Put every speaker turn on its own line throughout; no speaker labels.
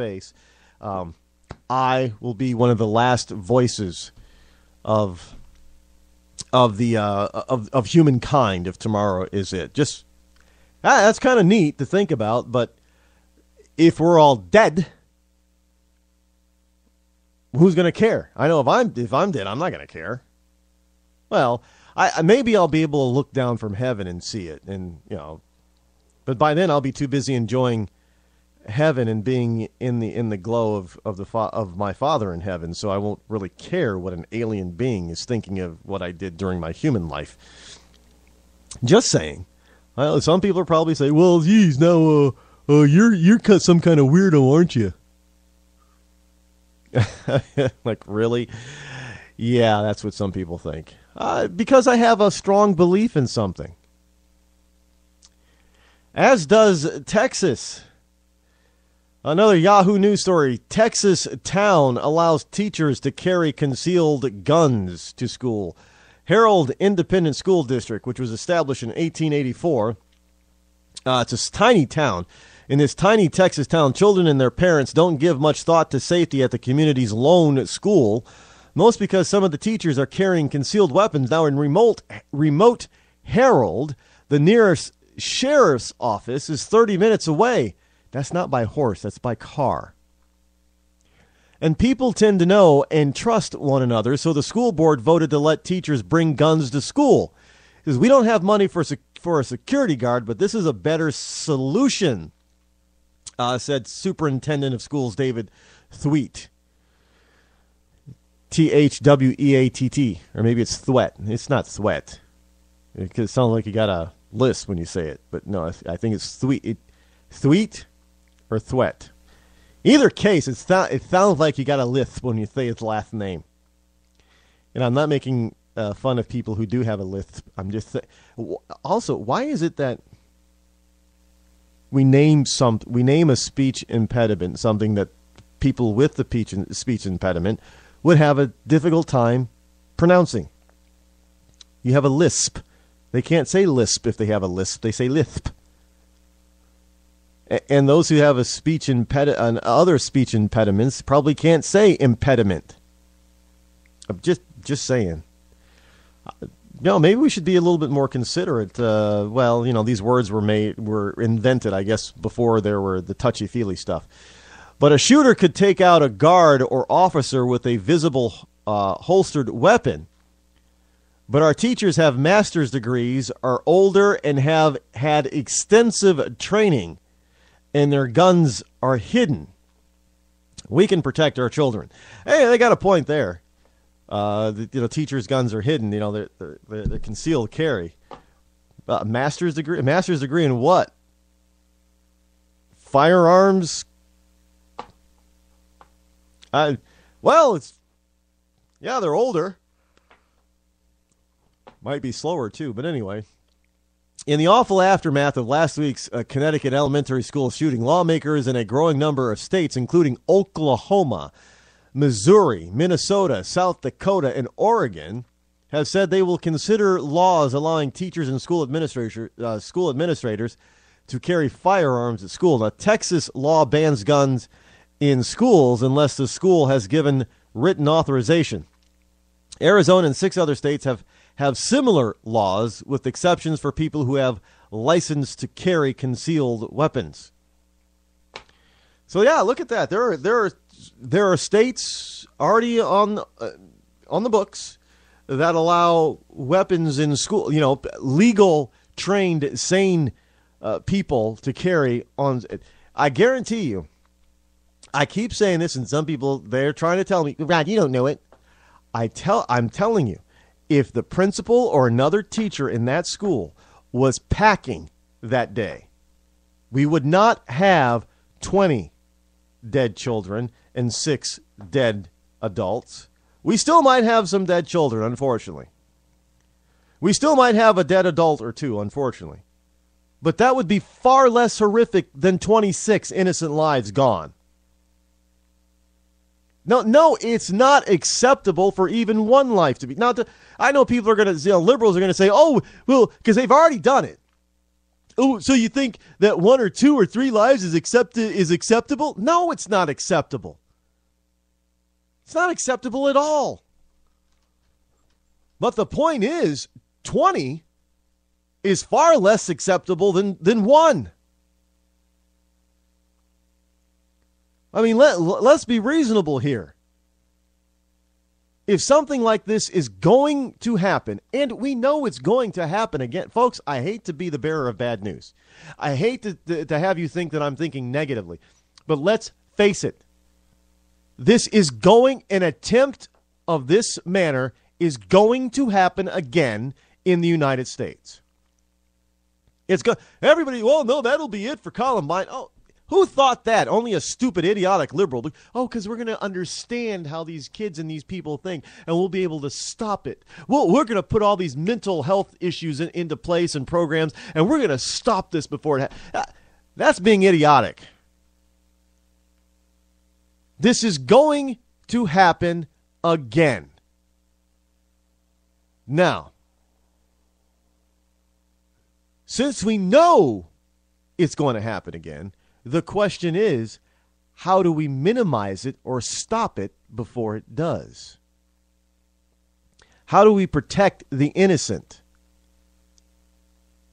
space, I will be one of the last voices of humankind if tomorrow is it. Just that's kind of neat to think about, but if we're all dead, who's going to care? I know if I'm dead, I'm not going to care. Well, maybe I'll be able to look down from heaven and see it, and but by then I'll be too busy enjoying heaven and being in the glow of my Father in heaven, so I won't really care what an alien being is thinking of what I did during my human life. Just saying. Some people are probably saying, "Well, geez, now you're some kind of weirdo, aren't you?" Like, really? Yeah, that's what some people think. Because I have a strong belief in something. As does Texas. Another Yahoo News story. Texas town allows teachers to carry concealed guns to school. Harold Independent School District, which was established in 1884. It's a tiny town. In this tiny Texas town, children and their parents don't give much thought to safety at the community's lone school, most because some of the teachers are carrying concealed weapons. Now, in remote Harold, the nearest sheriff's office is 30 minutes away. That's not by horse, that's by car. And people tend to know and trust one another, so the school board voted to let teachers bring guns to school. Because we don't have money for a security guard, but this is a better solution, said Superintendent of Schools David Thweatt. Thweatt, or maybe it's Thweatt. It's not Thweatt. It sounds like you got a lisp when you say it, but no, I think it's Thweatt. Thweatt or Thweatt. Either case, it sounds like you got a lisp when you say his last name. And I'm not making fun of people who do have a lisp. I'm just also, why is it that we name a speech impediment something that people with the speech impediment would have a difficult time pronouncing? You have a lisp. They can't say lisp if they have a lisp. They say lisp. And those who have a other speech impediments probably can't say impediment. I'm just saying. Maybe we should be a little bit more considerate. These words were invented, I guess, before there were the touchy-feely stuff. But a shooter could take out a guard or officer with a visible holstered weapon. But our teachers have master's degrees, are older, and have had extensive training, and their guns are hidden. We can protect our children. Hey, they got a point there. Teachers' guns are hidden. They're concealed carry. Master's degree in what? Firearms. They're older. Might be slower too, but anyway. In the awful aftermath of last week's Connecticut elementary school shooting, lawmakers in a growing number of states, including Oklahoma, Missouri, Minnesota, South Dakota, and Oregon, have said they will consider laws allowing teachers and school administrators to carry firearms at school. Now, Texas law bans guns in schools unless the school has given written authorization. Arizona and 6 other states have similar laws, with exceptions for people who have license to carry concealed weapons. So yeah, look at that. There are states already on the books that allow weapons in school. Legal, trained, sane people to carry on. I guarantee you. I keep saying this, and some people they're trying to tell me, Rod, you don't know it. I'm telling you. If the principal or another teacher in that school was packing that day, we would not have 20 dead children and 6 dead adults. We still might have some dead children, unfortunately. We still might have a dead adult or 2, unfortunately. But that would be far less horrific than 26 innocent lives gone. No, it's not acceptable for even one life to be. Now, I know people are going to, liberals are going to say, oh, well, because they've already done it. Oh, so you think that 1 or 2 or 3 lives is acceptable? No, it's not acceptable. It's not acceptable at all. But the point is, 20 is far less acceptable than 1. I mean, let's be reasonable here. If something like this is going to happen, and we know it's going to happen again, folks, I hate to be the bearer of bad news. I hate to have you think that I'm thinking negatively. But let's face it. This is an attempt of this manner is going to happen again in the United States. Everybody, well, no, that'll be it for Columbine. Oh, who thought that? Only a stupid, idiotic liberal. Oh, because we're going to understand how these kids and these people think, and we'll be able to stop it. Well, we're going to put all these mental health issues into place and programs, and we're going to stop this before it happens. That's being idiotic. This is going to happen again. Now, since we know it's going to happen again, the question is, how do we minimize it or stop it before it does? How do we protect the innocent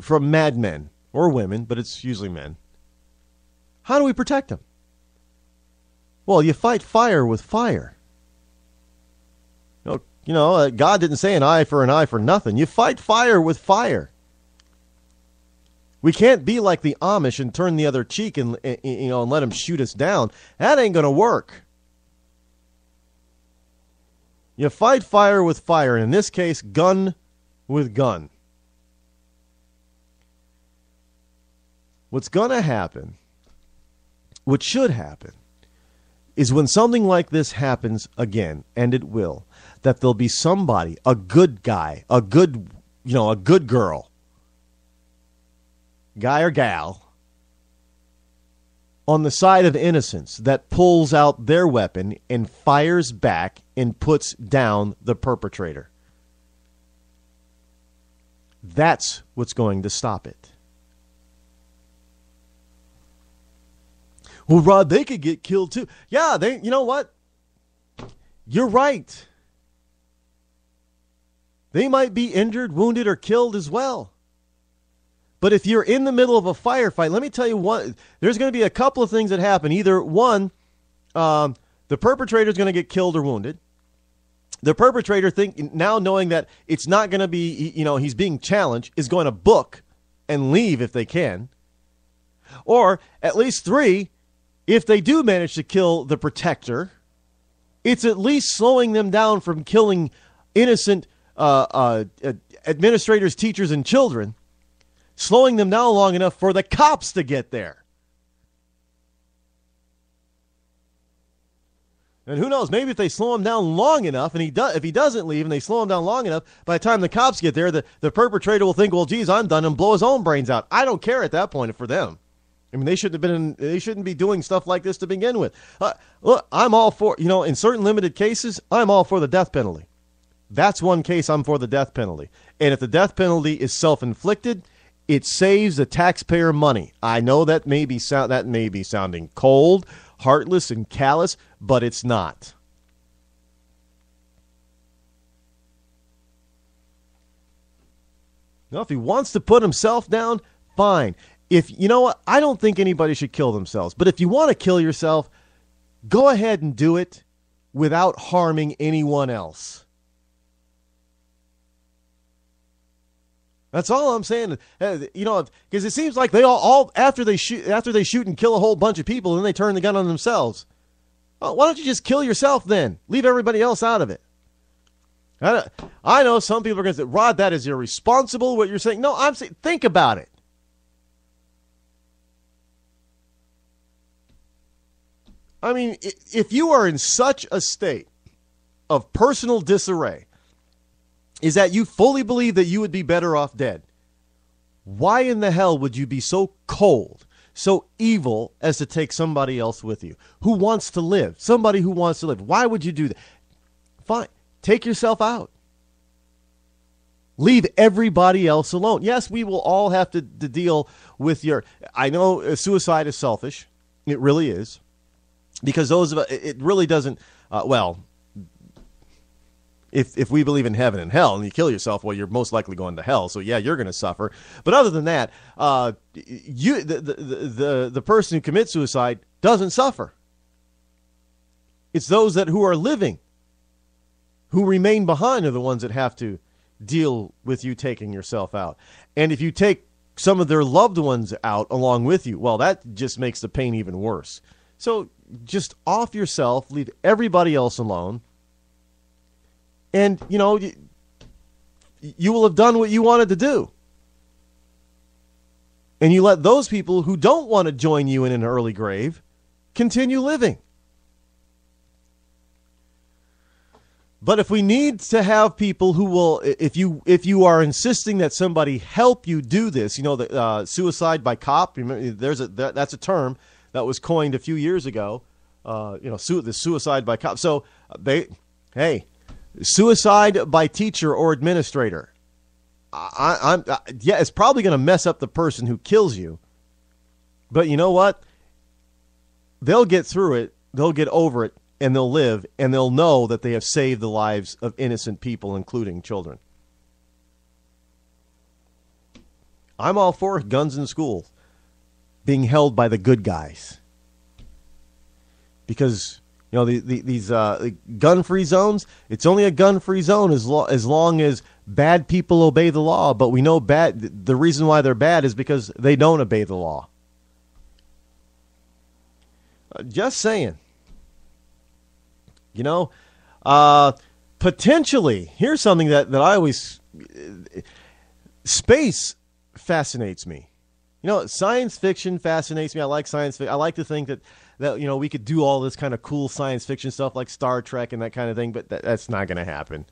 from madmen or women, but it's usually men? How do we protect them? Well, you fight fire with fire. God didn't say an eye for nothing. You fight fire with fire. We can't be like the Amish and turn the other cheek and let them shoot us down. That ain't going to work. You fight fire with fire, and in this case, gun with gun. What's going to happen, what should happen, is when something like this happens again, and it will, that there'll be somebody, a good guy, a good girl, guy or gal, on the side of innocence that pulls out their weapon and fires back and puts down the perpetrator. That's what's going to stop it. Well, Rod, they could get killed too. Yeah, you know what? You're right. They might be injured, wounded, or killed as well. But if you're in the middle of a firefight, let me tell you what, there's going to be a couple of things that happen. Either one, the perpetrator is going to get killed or wounded. The perpetrator, now knowing that it's not going to be, he's being challenged, is going to book and leave if they can. Or at least 3, if they do manage to kill the protector, it's at least slowing them down from killing innocent administrators, teachers, and children, slowing them down long enough for the cops to get there. And who knows, maybe if they slow him down long enough, and if he doesn't leave and they slow him down long enough, by the time the cops get there, the perpetrator will think, well, geez, I'm done, and blow his own brains out. I don't care at that point for them. I mean, they shouldn't be doing stuff like this to begin with. Look, I'm all for, in certain limited cases, I'm all for the death penalty. That's one case I'm for the death penalty. And if the death penalty is self-inflicted, it saves the taxpayer money. I know that may be sounding cold, heartless, and callous, but it's not. Now, if he wants to put himself down, fine. I don't think anybody should kill themselves. But if you want to kill yourself, go ahead and do it without harming anyone else. That's all I'm saying. Because it seems like they all after they shoot and kill a whole bunch of people, then they turn the gun on themselves. Well, why don't you just kill yourself then? Leave everybody else out of it. I know some people are going to say, Rod, that is irresponsible, what you're saying. No, I'm saying, think about it. I mean, if you are in such a state of personal disarray, is that you fully believe that you would be better off dead, why in the hell would you be so cold, so evil as to take somebody else with you who wants to live? Somebody who wants to live. Why would you do that? Fine. Take yourself out. Leave everybody else alone. Yes, we will all have to deal with your... I know suicide is selfish. It really is. Because it really doesn't... If we believe in heaven and hell and you kill yourself, well, you're most likely going to hell. So, yeah, you're going to suffer. But other than that, the person who commits suicide doesn't suffer. It's those who are living, who remain behind, are the ones that have to deal with you taking yourself out. And if you take some of their loved ones out along with you, well, that just makes the pain even worse. So just off yourself, leave everybody else alone. And, you will have done what you wanted to do. And you let those people who don't want to join you in an early grave continue living. But if we need to have people who will, if you are insisting that somebody help you do this, the suicide by cop. Remember, that's a term that was coined a few years ago. The suicide by cop. So suicide by teacher or administrator. It's probably going to mess up the person who kills you. But you know what? They'll get through it. They'll get over it. And they'll live, and they'll know that they have saved the lives of innocent people, including children. I'm all for guns in schools being held by the good guys. Because, these gun-free zones, it's only a gun-free zone as long as bad people obey the law. But we know the reason why they're bad is because they don't obey the law. Just saying. Potentially, here's something that I always... Space fascinates me. Science fiction fascinates me. I like science fiction. I like to think that we could do all this kind of cool science fiction stuff like Star Trek and that kind of thing, but that's not going to happen.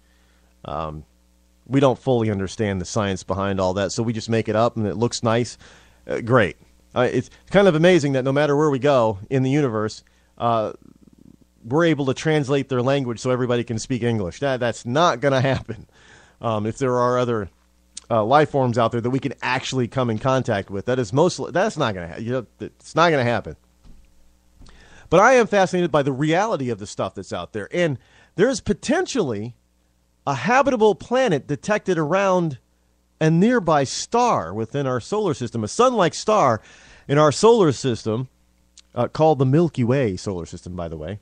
We don't fully understand the science behind all that, so we just make it up and it looks nice. Great. It's kind of amazing that no matter where we go in the universe... we're able to translate their language so everybody can speak English. That's not going to happen. If there are other life forms out there that we can actually come in contact with, that's not going to happen. It's not going to happen. But I am fascinated by the reality of the stuff that's out there. And there's potentially a habitable planet detected around a nearby star within our solar system, a sun-like star in our solar system, called the Milky Way solar system, by the way.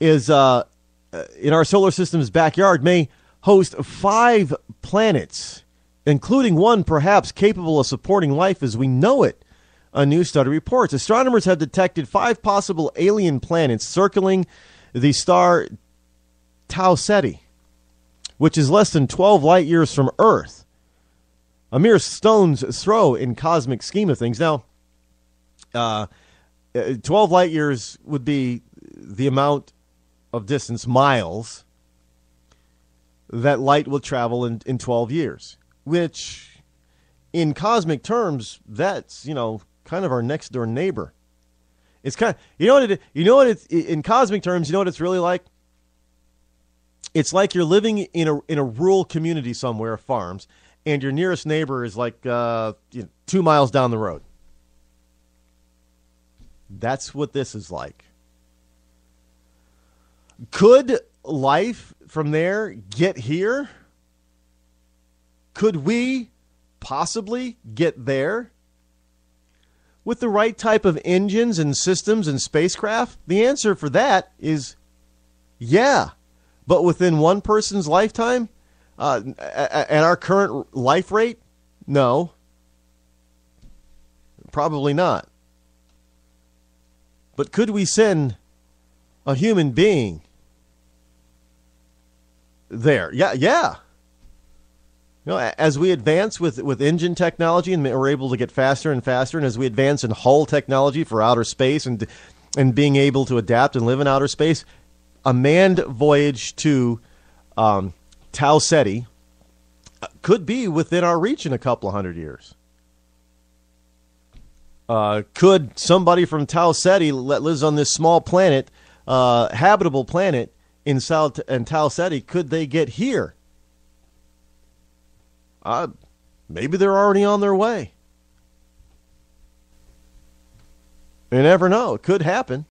Is in our solar system's backyard may host 5 planets, including one perhaps capable of supporting life as we know it, a new study reports. Astronomers have detected 5 possible alien planets circling the star Tau Ceti, which is less than 12 light years from Earth, a mere stone's throw in cosmic scheme of things. Now, 12 light years would be the amount of distance, miles, that light will travel in 12 years, which in cosmic terms, that's, kind of our next door neighbor. It's kind of, in cosmic terms, what it's really like? It's like you're living in a rural community somewhere, farms, and your nearest neighbor is like 2 miles down the road. That's what this is like. Could life from there get here? Could we possibly get there? With the right type of engines and systems and spacecraft? The answer for that is yeah. But within one person's lifetime? At our current life rate? No. Probably not. But could we send a human being there? Yeah. As we advance with engine technology and we're able to get faster and faster, and as we advance in hull technology for outer space and being able to adapt and live in outer space, a manned voyage to Tau Ceti could be within our reach in a couple of hundred years. Could somebody from Tau Ceti that lives on this small planet, habitable planet in Tau Ceti, could they get here Maybe they're already on their way. You never know. It could happen.